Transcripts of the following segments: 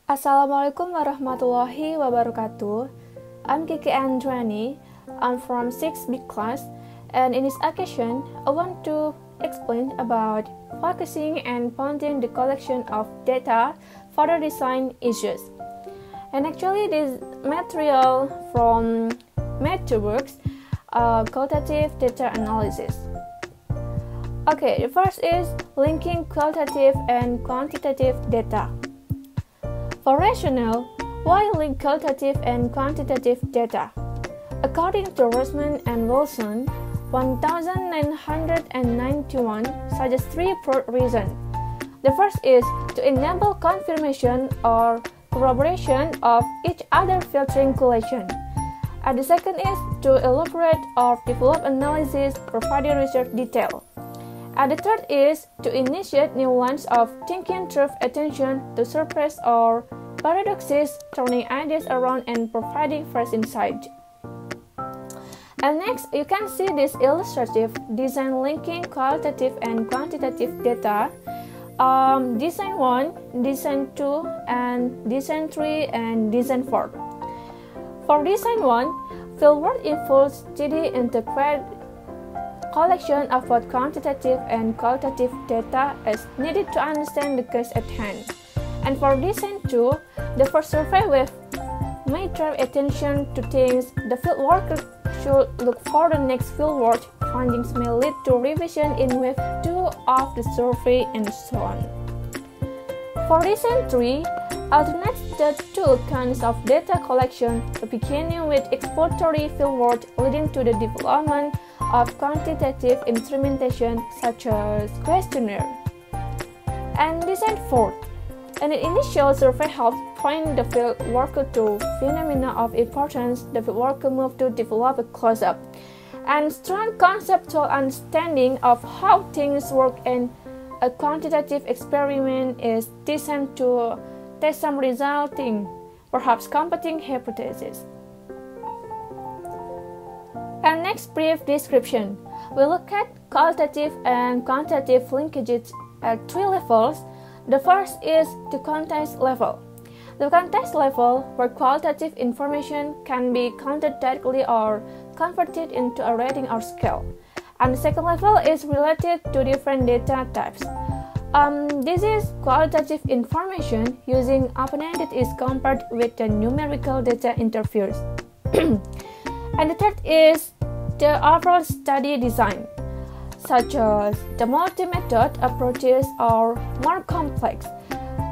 Assalamualaikum warahmatullahi wabarakatuh. I'm Kiki Andriani. I'm from 6B class, and in this occasion, I want to explain about focusing and pointing the collection of data for the design issues. And actually, this material from Mathworks, qualitative data analysis. Okay, the first is linking qualitative and quantitative data. For rationale, why link qualitative and quantitative data? According to Rosman and Wilson, 1991 suggests three broad reasons. The first is to enable confirmation or corroboration of each other filtering collation. And the second is to elaborate or develop analysis providing research detail. And the third is to initiate new lines of thinking through attention to surprise or paradoxes, turning ideas around and providing fresh insight. And next, you can see this illustrative design linking qualitative and quantitative data. Design 1, Design 2, and Design 3, and Design 4. For Design 1, fieldwork involves study integrated collection of both quantitative and qualitative data is needed to understand the case at hand. And for Design 2, the first survey with may drive attention to things the field worker should look for. The next fieldwork findings may lead to revision in wave 2 of the survey, and so on. For Design 3, alternates the two kinds of data collection, beginning with exploratory fieldwork leading to the development of quantitative instrumentation such as questionnaire. And Design 4, an initial survey helps point the field worker to phenomena of importance. The field worker moves to develop a close-up and strong conceptual understanding of how things work, and a quantitative experiment is designed to test some resulting, perhaps competing hypotheses. And next, brief description. We look at qualitative and quantitative linkages at three levels. The first is the context level. The context level, where qualitative information can be counted directly or converted into a rating or scale. And the second level is related to different data types. This is qualitative information using open-ended is compared with the numerical data interviews. And the third is the overall study design, such as the multi-method approaches or more complex,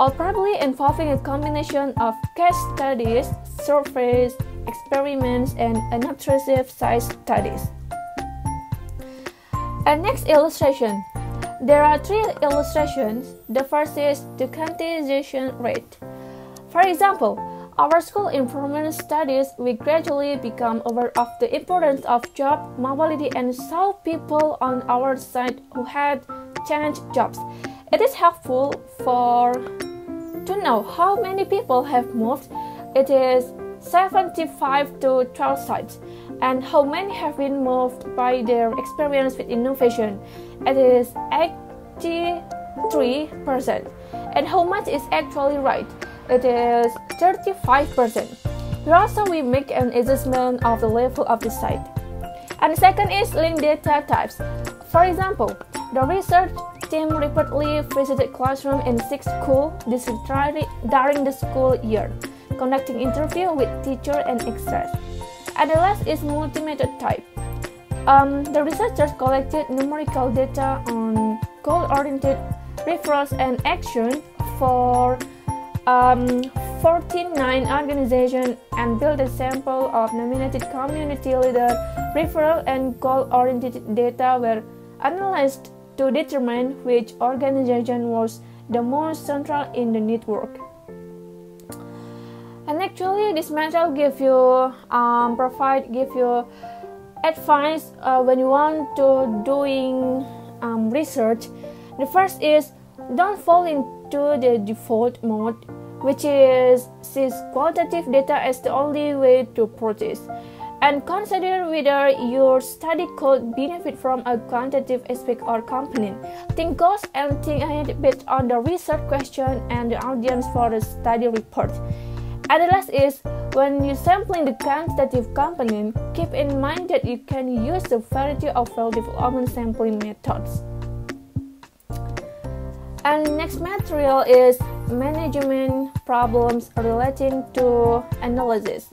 or probably involving a combination of case studies, surveys, experiments, and unobtrusive size studies. And next illustration. There are three illustrations. The first is the quantization rate. For example, our school improvement studies, we gradually become aware of the importance of job mobility and saw people on our side who had changed jobs. It is helpful to know how many people have moved. It is 75 to 12 sites, and how many have been moved by their experience with innovation. It is 83%, and how much is actually right. It is 35%. Here also we make an assessment of the level of the site. And the second is link data types. For example, the research team repeatedly visited classroom in 6 school districts during the school year, conducting interview with teacher and extras. And the last is multi-method type. The researchers collected numerical data on goal-oriented referrals and action for 49 organizations and built a sample of nominated community leader referral and goal-oriented data were analyzed to determine which organization was the most central in the network. And actually, this material give you advice when you want to doing research. The first is don't fall into the default mode, which is sees qualitative data as the only way to process. and consider whether your study could benefit from a quantitative aspect or component. Think goals and think ahead based on the research question and the audience for the study report. And the last is, when you're sampling the quantitative component, keep in mind that you can use a variety of well-developed sampling methods. And next material is management problems relating to analysis.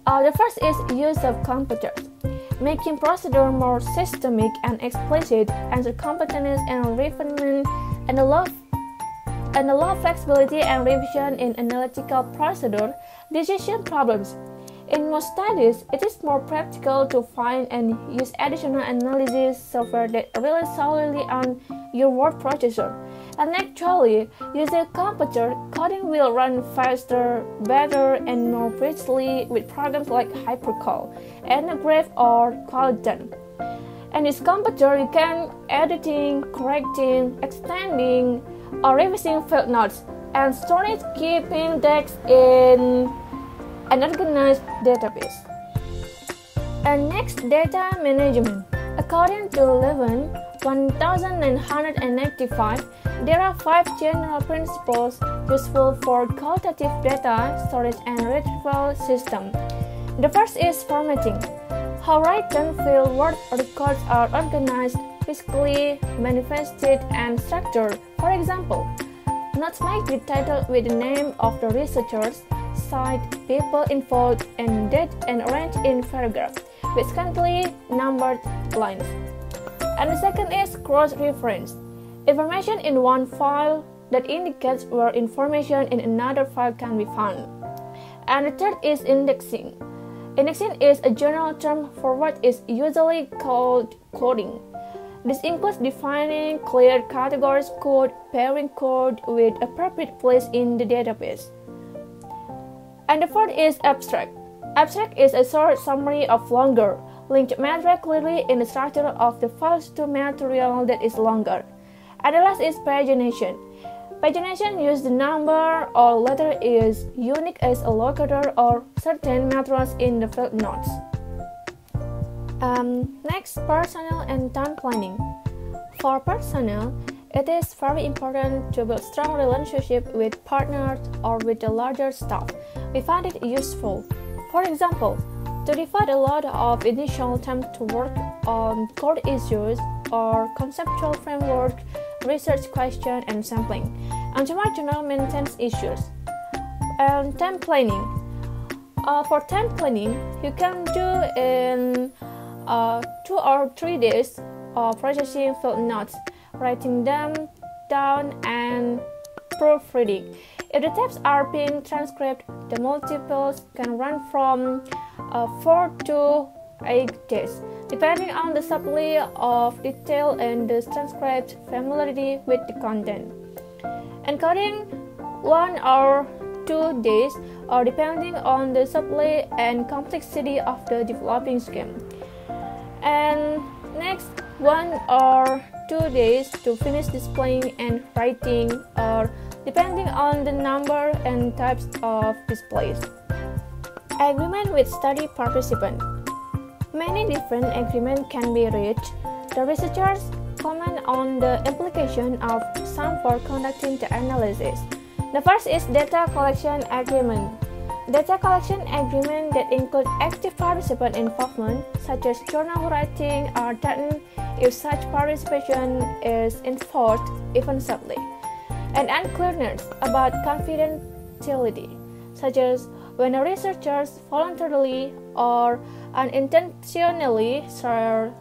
The first is use of computers. Making procedure more systemic and explicit, answer competence and refinement, and allow flexibility and revision in analytical procedure, decision problems. In most studies, it is more practical to find and use additional analysis software that relies solely on your word processor. And actually, using a computer, coding will run faster, better, and more precisely with programs like Hypercall, Anagraph, or Qualitative. And this computer, you can editing, correcting, extending, or revising field notes, and storage keeping text in an organized database. And next, data management. According to Levin 1995, there are 5 general principles useful for qualitative data storage and retrieval system. The first is formatting. How written field word records are organized, physically manifested, and structured. For example, notes might be titled with the name of the researchers, site, people involved, and date, and arranged in paragraphs with scantily numbered lines. And the second is cross-reference. Information in one file that indicates where information in another file can be found. And the third is indexing. Indexing is a general term for what is usually called coding. This includes defining clear categories code, pairing code with appropriate place in the database. And the fourth is abstract. Abstract is a short summary of longer, linked material clearly in the structure of the files to material that is longer. And the last is pagination. Pagination uses the number or letter is unique as a locator or certain materials in the field notes. Next, personnel and time planning. For personnel, it is very important to build strong relationship with partners or with the larger staff. We find it useful. For example, to devote a lot of initial time to work on core issues or conceptual framework, research question, and sampling, and to marginal maintenance issues. And time planning. For time planning, you can do in 2 or 3 days of processing field notes, writing them down, and proofreading. If the tapes are being transcribed, the multiples can run from 4 to 8 days, depending on the supply of detail and the transcribed familiarity with the content. Encoding 1 or 2 days, or depending on the supply and complexity of the developing scheme. And next, 1 or 2 days to finish displaying and writing, or depending on the number and types of displays. Agreement with study participant. Many different agreements can be reached. The researchers comment on the implication of some for conducting the analysis. The first is data collection agreement. Data collection agreement that include active participant involvement, such as journal writing, are done if such participation is enforced even subtly, and unclearness about confidentiality, such as when a researcher voluntarily or unintentionally share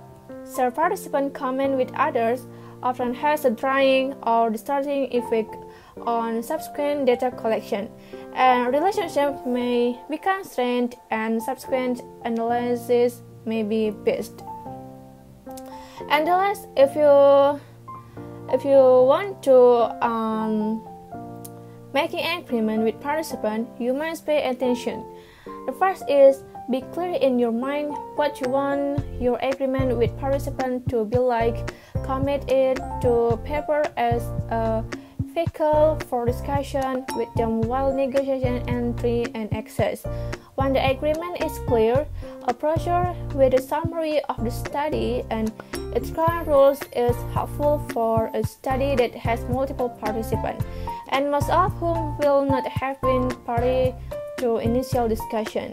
participant comment with others, often has a drying or distorting effect on subsequent data collection, and relationships may become strained and subsequent analysis may be based. And the last, if you want to making agreement with participant, you must pay attention. The first is, be clear in your mind what you want your agreement with participant to be like. Commit it to paper as a vehicle for discussion with them while negotiation entry and access. When the agreement is clear, a brochure with a summary of the study and its current rules is helpful for a study that has multiple participants, and most of whom will not have been party to initial discussion.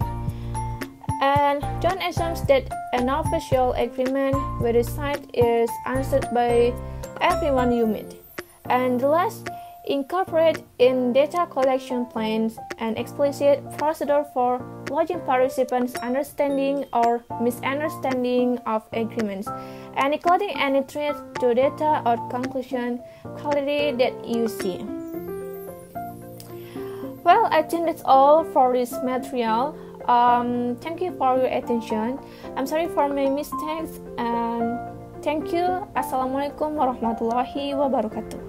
And don't assume that an official agreement with the site is understood by everyone you meet. And last, incorporate in data collection plans an explicit procedure for lodging participants' understanding or misunderstanding of agreements, and including any threat to data or conclusion quality that you see. Well, I think that's all for this material. Thank you for your attention. I'm sorry for my mistakes, and thank you. Assalamualaikum warahmatullahi wabarakatuh.